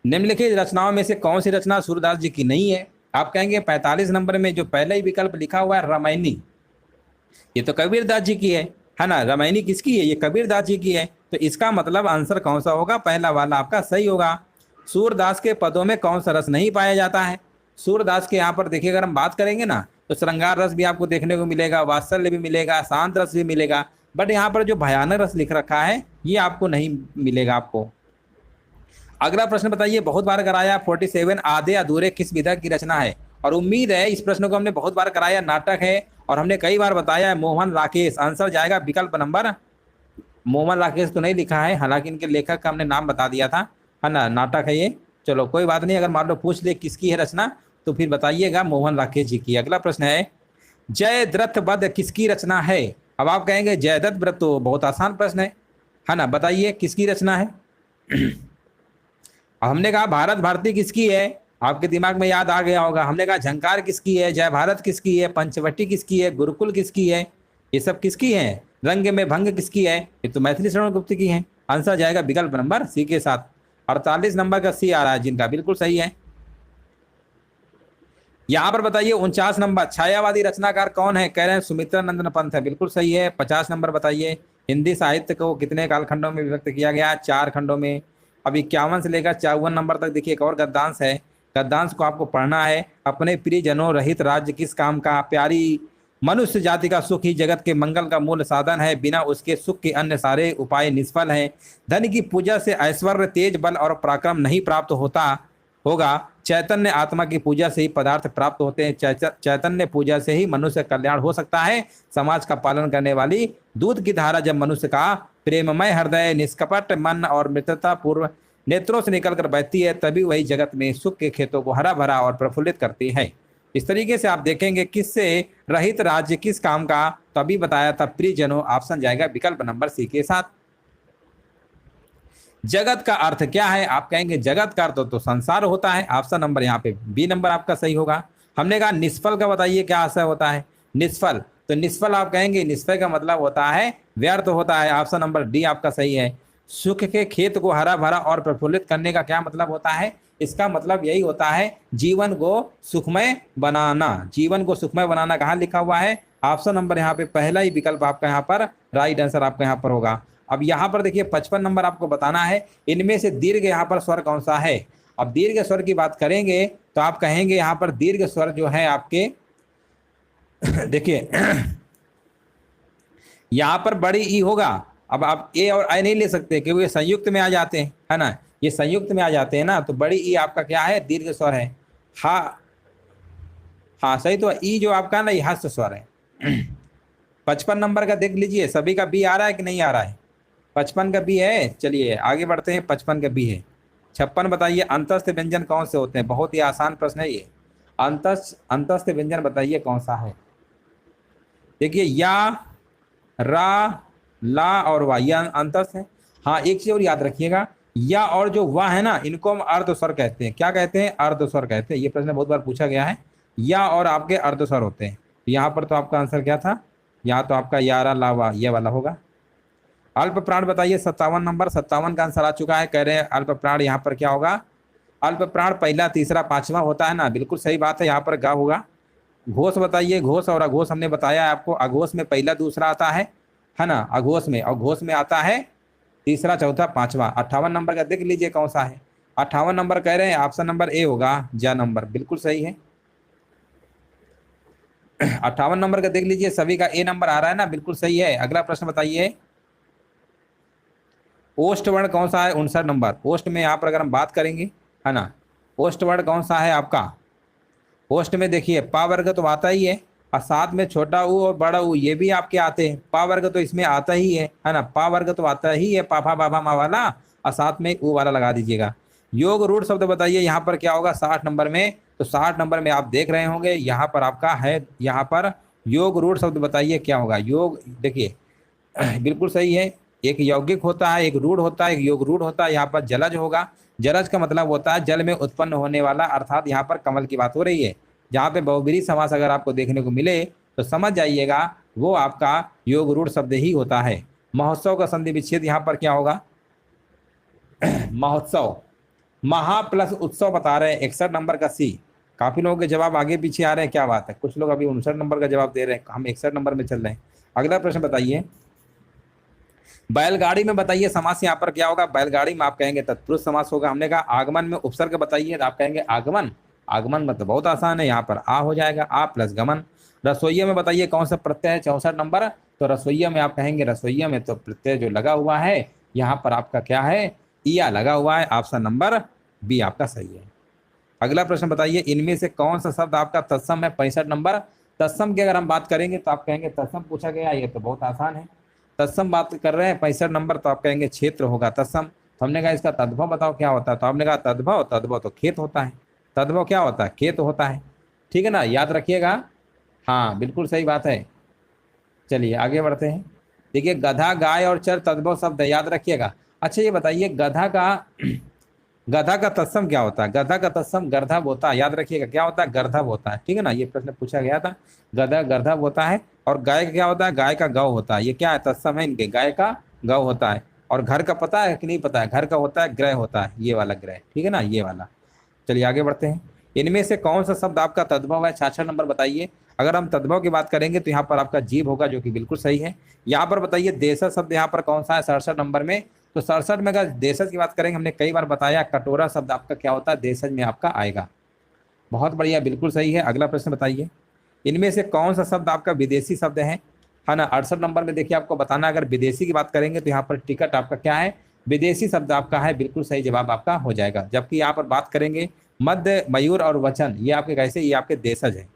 निम्नलिखित रचनाओं में से कौन सी रचना सूरदास जी की नहीं है? आप कहेंगे 45 नंबर में जो पहला ही विकल्प लिखा हुआ है रामायणी, ये तो कबीरदास जी की है ना। रामायणी किसकी है? ये कबीरदास जी की है। तो इसका मतलब आंसर कौन सा होगा? पहला वाला आपका सही होगा। सूरदास के पदों में कौन सा रस नहीं पाया जाता है? सूरदास के यहाँ पर देखिए अगर हम बात करेंगे ना तो श्रृंगार रस भी आपको देखने को मिलेगा, वात्सल्य भी मिलेगा, शांत रस भी मिलेगा, बट यहाँ पर जो भयानक रस लिख रखा है ये आपको नहीं मिलेगा आपको। अगला प्रश्न बताइए, बहुत बार कराया 47 आधे अधूरे किस विधा की रचना है? और उम्मीद है इस प्रश्न को हमने बहुत बार कराया, नाटक है और हमने कई बार बताया है, मोहन राकेश। आंसर जाएगा विकल्प नंबर, मोहन राकेश तो नहीं लिखा है, हालांकि इनके लेखक का हमने नाम बता दिया था, है ना, नाटक है ये। चलो कोई बात नहीं, अगर मान लो पूछ ले किसकी है रचना तो फिर बताइएगा मोहन राकेश जी की। अगला प्रश्न है, जयद्रथ वध किसकी रचना है? अब आप कहेंगे जयदत्त व्रत, तो बहुत आसान प्रश्न है ना, बताइए किसकी रचना है? हमने कहा भारत भारती किसकी है, आपके दिमाग में याद आ गया होगा। हमने कहा झंकार किसकी है, जय भारत किसकी है, पंचवटी किसकी है, गुरुकुल किसकी है, ये सब किसकी है? रंग में भंग किसकी है? ये तो मैथिली शरण गुप्त की है। आंसर जाएगा विकल्प नंबर सी के साथ। 48 नंबर का सी आ रहा है जिनका, बिल्कुल सही है। यहाँ पर बताइए 49 नंबर, छायावादी रचनाकार कौन है? कह रहे हैं सुमित्रा नंदन पंत है, बिल्कुल सही है। 50 नंबर बताइए, हिंदी साहित्य को कितने कालखंडों में विभक्त किया गया? 4 खंडों में। अब 51 से लेकर 54 नंबर तक देखिए एक और गद्यांश है, गद्यांश को आपको पढ़ना है। अपने प्रियजनों रहित राज्य किस काम का? प्यारी मनुष्य जाति का सुख ही जगत के मंगल का मूल साधन है, बिना उसके सुख के अन्य सारे उपाय निष्फल हैं। धन की पूजा से ऐश्वर्य, तेज, बल और पराक्रम नहीं प्राप्त होता, होगा। चैतन्य आत्मा की पूजा से ही पदार्थ प्राप्त होते हैं। चैतन्य पूजा से ही मनुष्य कल्याण हो सकता है। समाज का पालन करने वाली दूध की धारा जब मनुष्य का प्रेममय हृदय, निष्कपट मन और मित्रता पूर्व नेत्रों से निकलकर बहती है, तभी वही जगत में सुख के खेतों को हरा भरा और प्रफुल्लित करती है। इस तरीके से आप देखेंगे किससे रहित राज्य किस काम का, तो अभी बताया था प्रियजनों। ऑप्शन जाएगा विकल्प नंबर सी के साथ। जगत का अर्थ क्या है? आप कहेंगे जगत का अर्थ तो संसार होता है। ऑप्शन नंबर यहाँ पे बी नंबर आपका सही होगा। हमने कहा निष्फल का बताइए क्या आशय होता है? निष्फल, तो निष्फल आप कहेंगे निष्फल का मतलब होता है व्यर्थ होता है। ऑप्शन नंबर डी आपका सही है। सुख के खेत को हरा भरा और प्रफुल्लित करने का क्या मतलब होता है? इसका मतलब यही होता है जीवन को सुखमय बनाना। जीवन को सुखमय बनाना कहाँ लिखा हुआ है? ऑप्शन नंबर यहाँ पे पहला ही विकल्प आपका यहाँ पर राइट आंसर आपका यहाँ पर होगा। अब यहाँ पर देखिए 55 नंबर आपको बताना है इनमें से दीर्घ यहाँ पर स्वर कौन सा है। अब दीर्घ स्वर की बात करेंगे तो आप कहेंगे यहाँ पर दीर्घ स्वर जो है आपके देखिए यहाँ पर बड़ी ई होगा। अब आप ए और आई नहीं ले सकते क्योंकि ये संयुक्त में आ जाते हैं, है ना, ये संयुक्त में आ जाते हैं ना, तो बड़ी ई आपका क्या है? दीर्घ स्वर है। हाँ हाँ सही, तो ई जो आपका ना ये हस्त स्वर है। 55 नंबर का देख लीजिए सभी का बी आ रहा है कि नहीं आ रहा है? 55 का बी है। चलिए आगे बढ़ते हैं, 55 का बी है। 56 बताइए अंतस्थ व्यंजन कौन से होते हैं? बहुत ही आसान प्रश्न है ये। अंतस्थ व्यंजन बताइए कौन सा है? देखिए या, रा, ला और वाह यह अंतस्थ है। हाँ एक चीज और याद रखिएगा, या और जो वाह है ना इनको हम अर्ध स्वर कहते हैं। क्या कहते हैं? अर्ध स्वर कहते हैं। ये प्रश्न बहुत बार पूछा गया है। या और आपके अर्ध स्वर होते हैं। यहाँ पर तो आपका आंसर क्या था? यहाँ तो आपका या, रा, ला, वाह ये वाला होगा। अल्प प्राण बताइए 57 नंबर। 57 का आंसर आ चुका है। कह रहे हैं अल्प प्राण यहाँ पर क्या होगा? अल्प प्राण पहला तीसरा पांचवा होता है ना, बिल्कुल सही बात है। यहाँ पर गा होगा। घोष बताइए। घोष और अघोष हमने बताया है आपको। अघोष में पहला दूसरा आता है ना, अघोष में, और घोष में आता है तीसरा चौथा पांचवा। 58 नंबर का देख लीजिए कौन सा है? 58 नंबर कह रहे हैं ऑप्शन नंबर ए होगा, जा नंबर, बिल्कुल सही है। 58 नंबर का देख लीजिए सभी का ए नंबर आ रहा है ना, बिल्कुल सही है। अगला प्रश्न बताइए ओष्ठ वर्ण कौन सा है? 59 नंबर। ओष्ठ में यहाँ पर अगर हम बात करेंगे, है ना, ओष्ठ वर्ण कौन सा है आपका? ओष्ठ में देखिए पा वर्ग तो आता ही है, और साथ में छोटा ऊ और बड़ा ऊ ये भी आपके आते हैं। पा वर्ग तो इसमें आता ही है ना, पा वर्ग तो आता ही है, पापा बाबा माँ वाला, और साथ में ऊ वाला लगा दीजिएगा। योग रूढ़ शब्द बताइए यहाँ पर क्या होगा 60 नंबर में? तो 60 नंबर में आप देख रहे होंगे यहाँ पर आपका है, यहाँ पर योग रूढ़ शब्द बताइए क्या होगा? योग देखिए बिल्कुल सही है। एक यौगिक होता है, एक रूढ़ होता है, एक योग रूढ़ होता है। यहाँ पर जलज होगा। जलज का मतलब होता है जल में उत्पन्न होने वाला, अर्थात यहाँ पर कमल की बात हो रही है। जहाँ पे बहुब्रीहि समास अगर आपको देखने को मिले तो समझ जाइएगा वो आपका योग रूढ़ शब्द ही होता है। महोत्सव का संधि विच्छेद यहाँ पर क्या होगा? महोत्सव, महा प्लस उत्सव बता रहे हैं। 61 नंबर का सी। काफी लोगों के जवाब आगे पीछे आ रहे हैं, क्या बात है। कुछ लोग अभी 59 नंबर का जवाब दे रहे हैं, हम 61 नंबर में चल रहे हैं। अगला प्रश्न बताइए बैलगाड़ी में बताइए समास यहाँ पर क्या होगा? बैलगाड़ी में आप कहेंगे तत्पुरुष समास होगा। हमने कहा आगमन में उपसर्ग बताइए, तो आप कहेंगे आगमन। आगमन मतलब बहुत आसान है, यहाँ पर आ हो जाएगा, आ प्लस गमन। रसोइया में बताइए कौन सा प्रत्यय है? 64 नंबर। तो रसोइया में आप कहेंगे रसोइया में तो प्रत्यय जो लगा हुआ है यहाँ पर आपका क्या है? ईया लगा हुआ है। ऑप्शन नंबर बी आपका सही है। अगला प्रश्न बताइए इनमें से कौन सा शब्द आपका तत्सम है? 65 नंबर। तत्सम की अगर हम बात करेंगे तो आप कहेंगे तत्सम पूछा गया, ये तो बहुत आसान है। तत्सम बात कर रहे हैं 65 नंबर, तो आप कहेंगे क्षेत्र होगा तत्सम। तो हमने कहा इसका तद्भव बताओ क्या होता है? तो आपने कहा तद्भव, तद्भव तो खेत होता है। तद्भव क्या होता है? खेत होता है, ठीक है ना, याद रखिएगा। हाँ बिल्कुल सही बात है। चलिए आगे बढ़ते हैं। देखिए गधा, गाय और चर तद्भव शब्द है, याद रखिएगा। अच्छा ये बताइए गधा का तत्सम क्या होता है? गधा का तत्सम गर्धव होता है, याद रखिएगा। क्या होता है? गर्धव होता है, ठीक है ना, ये प्रश्न पूछा गया था। गधा गर्धव होता है। और गाय का क्या होता है? गाय का गौ होता है। ये क्या है? तत्सम है इनके, गाय का गौ होता है। और घर का पता है कि नहीं पता है? घर का होता है ग्रह होता है, ये वाला ग्रह, ठीक है ना, ये वाला। चलिए आगे बढ़ते हैं। इनमें से कौन सा शब्द आपका तद्भव है? 66 नंबर बताइए। अगर हम तद्भव की बात करेंगे तो यहाँ पर आपका जीव होगा, जो कि बिल्कुल सही है। यहाँ पर बताइए देशज शब्द यहाँ पर कौन सा है? 67 नंबर में। तो 67 में अगर देशज की बात करेंगे, हमने कई बार बताया कटोरा शब्द आपका क्या होता है? देशज में आपका आएगा। बहुत बढ़िया, बिल्कुल सही है। अगला प्रश्न बताइए इनमें से कौन सा शब्द आपका विदेशी शब्द है ना? 68 नंबर में देखिए आपको बताना, अगर विदेशी की बात करेंगे तो यहाँ पर टिकट आपका क्या है? विदेशी शब्द आपका है, बिल्कुल सही जवाब आपका हो जाएगा। जबकि यहाँ पर बात करेंगे मध्य, मयूर और वचन, ये आपके कैसे, ये आपके देशज है।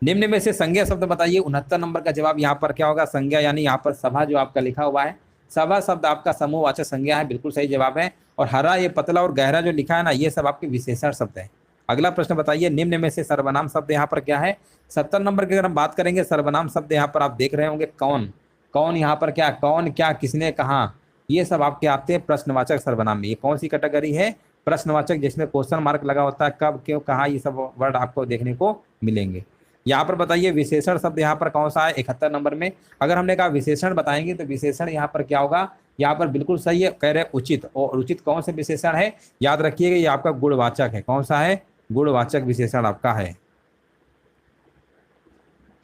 निम्न में से संज्ञा शब्द बताइए। 69 नंबर का जवाब यहाँ पर क्या होगा, संज्ञा, यानी यहाँ पर सभा जो आपका लिखा हुआ है, सभा शब्द आपका समूहवाचक संज्ञा है, बिल्कुल सही जवाब है। और हरा, ये पतला और गहरा जो लिखा है ना, ये सब आपके विशेषण शब्द है। अगला प्रश्न बताइए, निम्न में से सर्वनाम शब्द यहाँ पर क्या है। 70 नंबर की अगर हम बात करेंगे, सर्वनाम शब्द यहाँ पर आप देख रहे होंगे कौन, कौन यहाँ पर क्या, कौन, क्या, किसने, कहा, ये सब आपके आते हैं प्रश्नवाचक सर्वनाम में। ये कौन सी कैटेगरी है, प्रश्नवाचक, जिसमें क्वेश्चन मार्क लगा होता है, कब, क्यों, कहा, ये सब वर्ड आपको देखने को मिलेंगे। यहाँ पर बताइए विशेषण शब्द यहाँ पर कौन सा है 71 नंबर में। अगर हमने कहा विशेषण बताएंगे तो विशेषण यहाँ पर क्या होगा, यहाँ पर बिल्कुल सही है, कह रहे उचित। और उचित कौन से विशेषण है, याद रखिएगा, ये आपका गुणवाचक है। कौन सा है, गुणवाचक विशेषण आपका है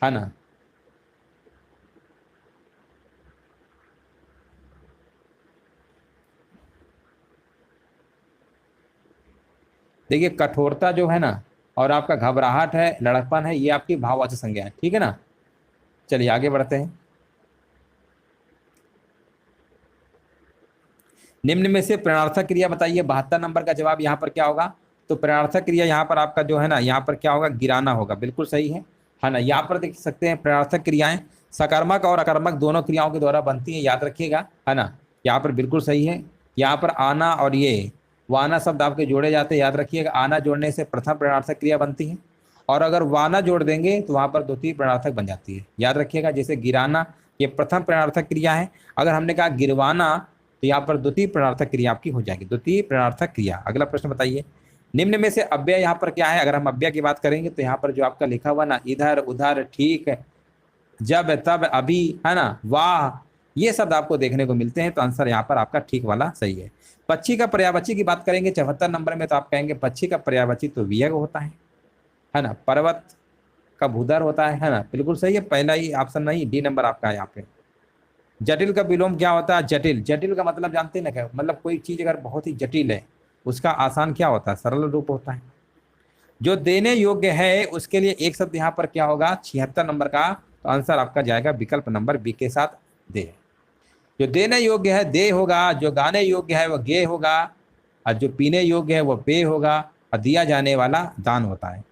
ना। देखिए कठोरता जो है ना, और आपका घबराहट है, लड़कपन है, ये आपकी भाववाचक संज्ञा है, ठीक है ना। चलिए आगे बढ़ते हैं। निम्न में से प्रेरणार्थक क्रिया बताइए। 72 नंबर का जवाब यहाँ पर क्या होगा, तो प्रेरणार्थक क्रिया यहाँ पर आपका जो है ना, यहाँ पर क्या होगा, गिराना होगा, बिल्कुल सही है ना। यहाँ पर देख सकते हैं प्रेरणार्थक क्रियाएं सकारात्मक और आक्रामक दोनों क्रियाओं के द्वारा बनती है, याद रखिएगा, है ना। यहाँ पर बिल्कुल सही है। यहाँ पर आना और ये वाना शब्द आपके जोड़े जाते हैं, याद रखिएगा। आना जोड़ने से प्रथम प्रेरणार्थक क्रिया बनती है, और अगर वाना जोड़ देंगे तो वहाँ पर द्वितीय प्रेरणार्थक बन जाती है, याद रखिएगा। जैसे गिराना, ये प्रथम प्रेरणार्थक क्रिया है। अगर हमने कहा गिरवाना, तो यहाँ पर द्वितीय प्रेरणार्थक क्रिया आपकी हो जाएगी, द्वितीय प्रेरणार्थक क्रिया। अगला प्रश्न बताइए, निम्न में से अव्यय यहाँ पर क्या है। अगर हम अव्यय की बात करेंगे तो यहाँ पर जो आपका लिखा हुआ ना, इधर, उधर, ठीक, जब, तब, अभी, है ना, वाह, ये शब्द आपको देखने को मिलते हैं। तो आंसर यहाँ पर आपका ठीक वाला सही है। पक्षी का पर्यायवाची की बात करेंगे 74 नंबर में, तो आप कहेंगे पक्षी का पर्यायवाची तो वियग होता है ना। पर्वत का भूधर होता है ना, बिल्कुल सही है, पहला ही ऑप्शन नहीं, डी नंबर आपका है यहाँ पे। जटिल का विलोम क्या होता है, जटिल, जटिल का मतलब जानते हैं ना क्या, मतलब कोई चीज अगर बहुत ही जटिल है, उसका आसान क्या होता है, सरल रूप होता है। जो देने योग्य है उसके लिए एक शब्द यहाँ पर क्या होगा, 76 नंबर का, तो आंसर आपका जाएगा विकल्प नंबर बी के साथ, दे। जो देने योग्य है दे होगा, जो गाने योग्य है वह गे होगा, और जो पीने योग्य है वह पे होगा, और दिया जाने वाला दान होता है।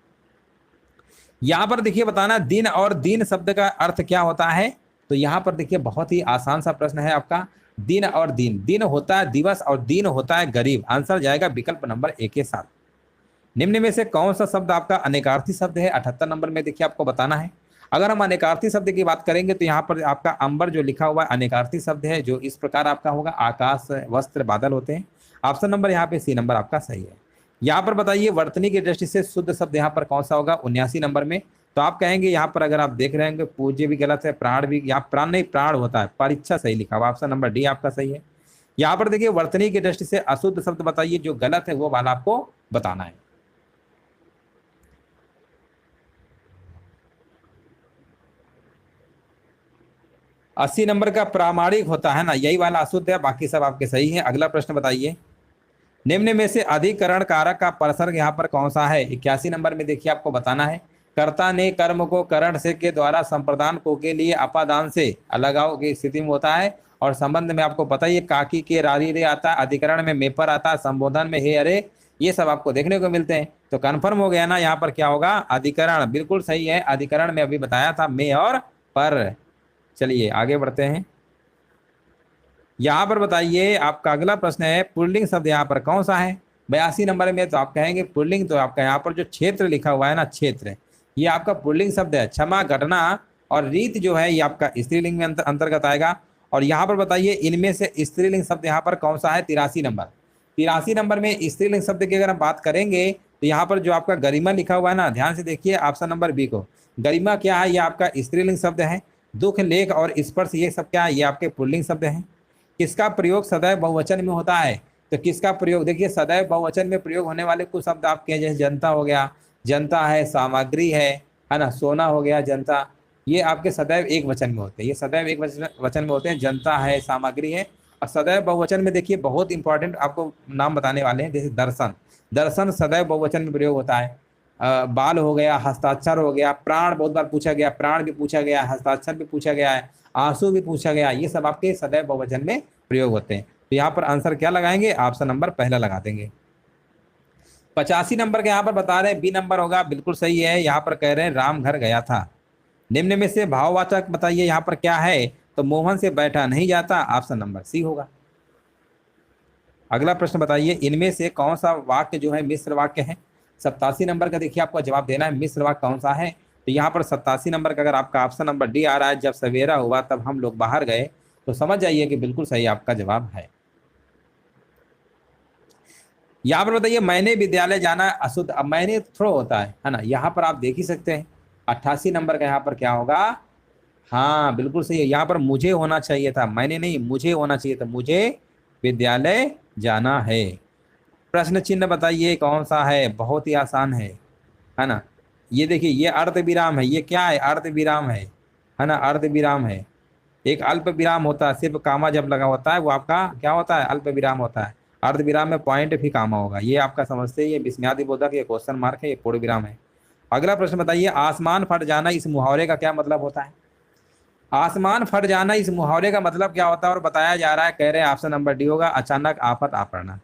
यहाँ पर देखिए बताना दिन और दीन शब्द का अर्थ क्या होता है। तो यहाँ पर देखिए बहुत ही आसान सा प्रश्न है आपका, दिन और दीन, दिन होता है दिवस और दीन होता है गरीब, आंसर जाएगा विकल्प नंबर ए के साथ। निम्न में से कौन सा शब्द आपका अनेकार्थी शब्द है, 78 नंबर में देखिए आपको बताना है। अगर हम अनेकार्थी शब्द की बात करेंगे तो यहाँ पर आपका अंबर जो लिखा हुआ है अनेकार्थी शब्द है, जो इस प्रकार आपका होगा, आकाश, वस्त्र, बादल होते हैं। ऑप्शन नंबर यहाँ पे सी नंबर आपका सही है। यहाँ पर बताइए वर्तनी की दृष्टि से शुद्ध शब्द यहाँ पर कौन सा होगा, 79 नंबर में। तो आप कहेंगे यहाँ पर अगर आप देख रहे हैं पूज्य भी गलत है, प्राण भी, यहाँ प्राण नहीं प्राण होता है, परीक्षा सही लिखा हुआ, ऑप्शन नंबर डी आपका सही है। यहाँ पर देखिए वर्तनी की दृष्टि से अशुद्ध शब्द बताइए, जो गलत है वो वाला आपको बताना है। अस्सी नंबर का प्रामाणिक होता है ना, यही वाला अशुद्ध है, बाकी सब आपके सही है। अगला प्रश्न बताइए, निम्न में से अधिकरण कारक का परसर्ग यहाँ पर कौन सा है, 81 नंबर में देखिए आपको बताना है। कर्ता ने कर्म को करण से के द्वारा संप्रदान को के लिए अपादान से अलगाव की स्थिति में होता है, और संबंध में आपको पता ही है, काकी के रारी रे आता है, अधिकरण में मेपर आता है, संबोधन में हे अरे, ये सब आपको देखने को मिलते हैं। तो कन्फर्म हो गया ना, यहाँ पर क्या होगा, अधिकरण, बिल्कुल सही है। अधिकरण में अभी बताया था मे और पर। चलिए आगे बढ़ते हैं। यहाँ पर बताइए आपका अगला प्रश्न है, पुल्लिंग शब्द यहाँ पर कौन सा है, 82 नंबर में। तो आप कहेंगे पुल्लिंग, तो आपका यहाँ पर जो क्षेत्र लिखा हुआ है ना, क्षेत्र, ये आपका पुल्लिंग शब्द है। क्षमा, घटना और रीत जो है ये आपका स्त्रीलिंग में अंतर्गत आएगा। और यहाँ पर बताइए इनमें से स्त्रीलिंग शब्द यहाँ पर कौन सा है, 83 नंबर। 83 नंबर में स्त्रीलिंग शब्द की अगर हम बात करेंगे तो यहाँ पर जो आपका गरिमा लिखा हुआ है ना, ध्यान से देखिए ऑप्शन नंबर बी को। गरिमा क्या है, ये आपका स्त्रीलिंग शब्द है। दुख, लेख और स्पर्श ये सब क्या है, ये आपके पुल्लिंग शब्द हैं। किसका प्रयोग सदैव बहुवचन में होता है, तो किसका प्रयोग देखिए सदैव बहुवचन में प्रयोग होने वाले कुछ शब्द आपके हैं, जैसे जनता हो गया, जनता है, सामग्री है ना, सोना हो गया, जनता, ये आपके सदैव एक वचन में होते हैं, ये सदैव एक वचन में होते हैं, जनता है, सामग्री है। और सदैव बहुवचन में देखिए बहुत इंपॉर्टेंट आपको नाम बताने वाले हैं, जैसे दर्शन, दर्शन सदैव बहुवचन में प्रयोग होता है। बाल हो गया, हस्ताक्षर हो गया, प्राण बहुत बार पूछा गया, प्राण भी पूछा गया, हस्ताक्षर भी पूछा गया है, आंसू भी पूछा गया, ये सब आपके सदैव बहुवचन में प्रयोग होते हैं। तो यहाँ पर आंसर क्या लगाएंगे, ऑप्शन नंबर पहला लगा देंगे। 85 नंबर के यहाँ पर बता रहे हैं बी नंबर होगा, बिल्कुल सही है। यहाँ पर कह रहे हैं राम घर गया था। निम्न में से भाववाचक बताइए यहाँ पर क्या है, तो मोहन से बैठा नहीं जाता, ऑप्शन नंबर सी होगा। अगला प्रश्न बताइए, इनमें से कौन सा वाक्य जो है मिश्र वाक्य है। 87 नंबर का देखिए आपको जवाब देना है, मिश्र वाक्य कौन सा है। तो यहाँ पर 87 नंबर का अगर आपका ऑप्शन नंबर डी आ रहा है, जब सवेरा हुआ तब हम लोग बाहर गए, तो समझ जाइए कि बिल्कुल सही आपका जवाब है। यहाँ पर बताइए, मैंने विद्यालय जाना अशुद्ध, अब मैंने थ्रो होता है ना, यहाँ पर आप देख ही सकते हैं। 88 नंबर का यहाँ पर क्या होगा, हाँ बिल्कुल सही है। यहाँ पर मुझे होना चाहिए था, मैंने नहीं, मुझे होना चाहिए था, मुझे विद्यालय जाना है। प्रश्न चिन्ह बताइए कौन सा है, बहुत ही आसान है ना। ये देखिए, ये अर्ध विराम है, ये क्या है, अर्ध विराम है ना, अर्ध विराम है। एक अल्प विराम होता है, सिर्फ कामा जब लगा होता है वो आपका क्या होता है, अल्प विराम होता है। अर्ध विराम में पॉइंट भी कामा होगा, ये आपका समझते हैं। ये विस्मयादि बोधक, ये क्वेश्चन मार्क है, ये पूर्ण विराम है। अगला प्रश्न बताइए, आसमान फट जाना इस मुहावरे का क्या मतलब होता है। आसमान फट जाना इस मुहावरे का मतलब क्या होता है और बताया जा रहा है, कह रहे हैं ऑप्शन नंबर डी होगा, अचानक आफत आ पड़ना।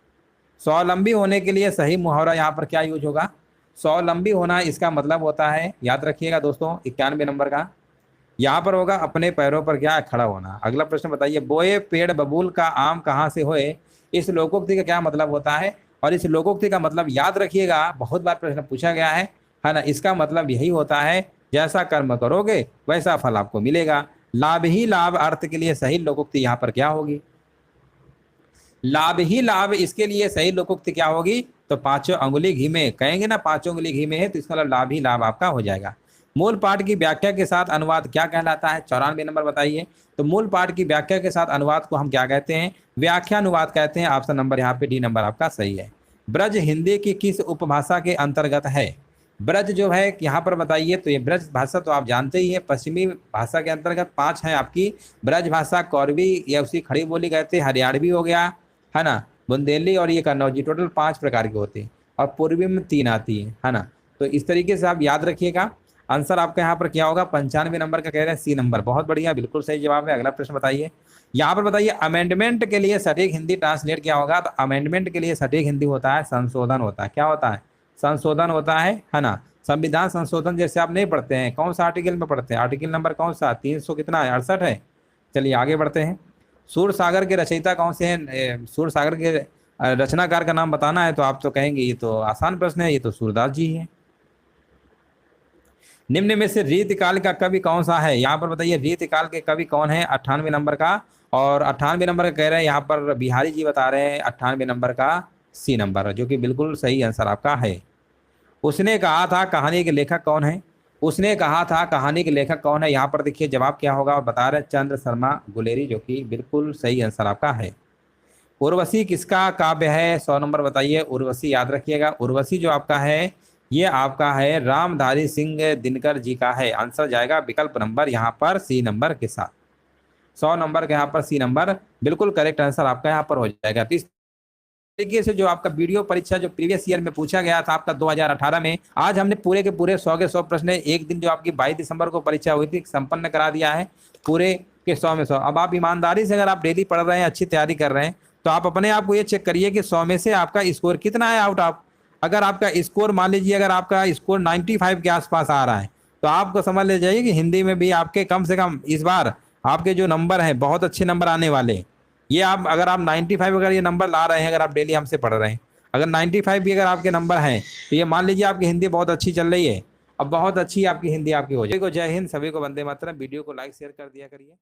स्वावलंबी होने के लिए सही मुहावरा यहाँ पर क्या यूज होगा, स्वावलंबी होना इसका मतलब होता है, याद रखिएगा दोस्तों, 91 नंबर का यहाँ पर होगा अपने पैरों पर क्या खड़ा होना। अगला प्रश्न बताइए, बोए पेड़ बबूल का आम कहाँ से होए, इस लोकोक्ति का क्या मतलब होता है। और इस लोकोक्ति का मतलब याद रखिएगा, बहुत बार प्रश्न पूछा गया है ना। इसका मतलब यही होता है, जैसा कर्म करोगे वैसा फल आपको मिलेगा। लाभ ही लाभ अर्थ के लिए सही लोकोक्ति यहाँ पर क्या होगी, लाभ ही लाभ, इसके लिए सही लोकोक्ति क्या होगी, तो पांचों अंगुली घी में, कहेंगे ना पांचों अंगुली घी में है, तो इसका मतलब लाभ ही लाभ आपका हो जाएगा। मूल पाठ की व्याख्या के साथ अनुवाद क्या कहलाता है, 94 नंबर बताइए। तो मूल पाठ की व्याख्या के साथ अनुवाद को हम क्या कहते हैं, व्याख्या अनुवाद कहते हैं। ऑप्शन नंबर यहाँ पे डी नंबर आपका सही है। ब्रज हिंदी की किस उपभाषा के अंतर्गत है। ब्रज जो है यहाँ पर बताइए, तो ये ब्रज भाषा तो आप जानते ही है, पश्चिमी भाषा के अंतर्गत 5 है आपकी। ब्रज भाषा, कौरवी या उसी खड़ी बोली कहते हैं, हरियाणवी हो गया है ना, बुंदेली और ये कन्नौजी, टोटल 5 प्रकार के होते हैं, और पूर्वी में 3 आती है ना। तो इस तरीके से आप याद रखिएगा। आंसर आपका यहाँ पर क्या होगा, 95 नंबर का कह रहे हैं सी नंबर, बहुत बढ़िया, बिल्कुल सही जवाब है। अगला प्रश्न बताइए, यहाँ पर बताइए अमेंडमेंट के लिए सटीक हिंदी ट्रांसलेट क्या होगा। तो अमेंडमेंट के लिए सटीक हिंदी होता है संशोधन होता है, क्या होता है, संशोधन होता है ना। संविधान संशोधन जैसे आप नहीं पढ़ते हैं, कौन सा आर्टिकल में पढ़ते हैं, आर्टिकल नंबर कौन सा, 300 कितना है, 68 है। चलिए आगे बढ़ते हैं। सूर सागर के रचयिता कौन से हैं, सूर सागर के रचनाकार का नाम बताना है, तो आप तो कहेंगे ये तो आसान प्रश्न है, ये तो सूरदास जी है। निम्न में से रीतिकाल का कवि कौन सा है, यहाँ पर बताइए रीतिकाल के कवि कौन है, 98 नंबर का। और 98 नंबर का कह रहे हैं यहाँ पर बिहारी जी बता रहे हैं, 98 नंबर का सी नंबर, जो कि बिल्कुल सही आंसर आपका है। उसने कहा था कहानी के लेखक कौन है, उसने कहा था कहानी के लेखक कौन है, यहाँ पर देखिए जवाब क्या होगा और बता रहे चंद्र शर्मा गुलेरी, जो कि बिल्कुल सही आंसर आपका है। उर्वशी किसका काव्य है, 100 नंबर बताइए। उर्वशी याद रखिएगा, उर्वशी जो आपका है ये आपका है रामधारी सिंह दिनकर जी का है। आंसर जाएगा विकल्प नंबर यहाँ पर सी नंबर के साथ। 100 नंबर का यहाँ पर सी नंबर बिल्कुल करेक्ट आंसर आपका यहाँ पर हो जाएगा। तो इस तरीके से जो आपका वीडियो परीक्षा जो प्रीवियस ईयर में पूछा गया था आपका 2018 में, आज हमने पूरे के पूरे 100 के 100 प्रश्न एक दिन जो आपकी 22 दिसंबर को परीक्षा हुई थी संपन्न करा दिया है, पूरे के 100 में 100। अब आप ईमानदारी से अगर आप डेली पढ़ रहे हैं, अच्छी तैयारी कर रहे हैं, तो आप अपने आप को ये चेक करिए कि 100 में से आपका स्कोर कितना है आउट ऑफ। अगर आपका स्कोर मान लीजिए अगर आपका स्कोर 95 के आसपास आ रहा है, तो आपको समझ ले जाइए कि हिंदी में भी आपके कम से कम इस बार आपके जो नंबर हैं बहुत अच्छे नंबर आने वाले। ये आप अगर आप 95 अगर ये नंबर ला रहे हैं, अगर आप डेली हमसे पढ़ रहे हैं, अगर 95 भी अगर आपके नंबर हैं, तो ये मान लीजिए आपकी हिंदी बहुत अच्छी चल रही है, अब बहुत अच्छी आपकी हिंदी आपकी हो जाएगी। जय हिंद, सभी को वंदे मातरम। वीडियो को लाइक शेयर कर दिया करिए।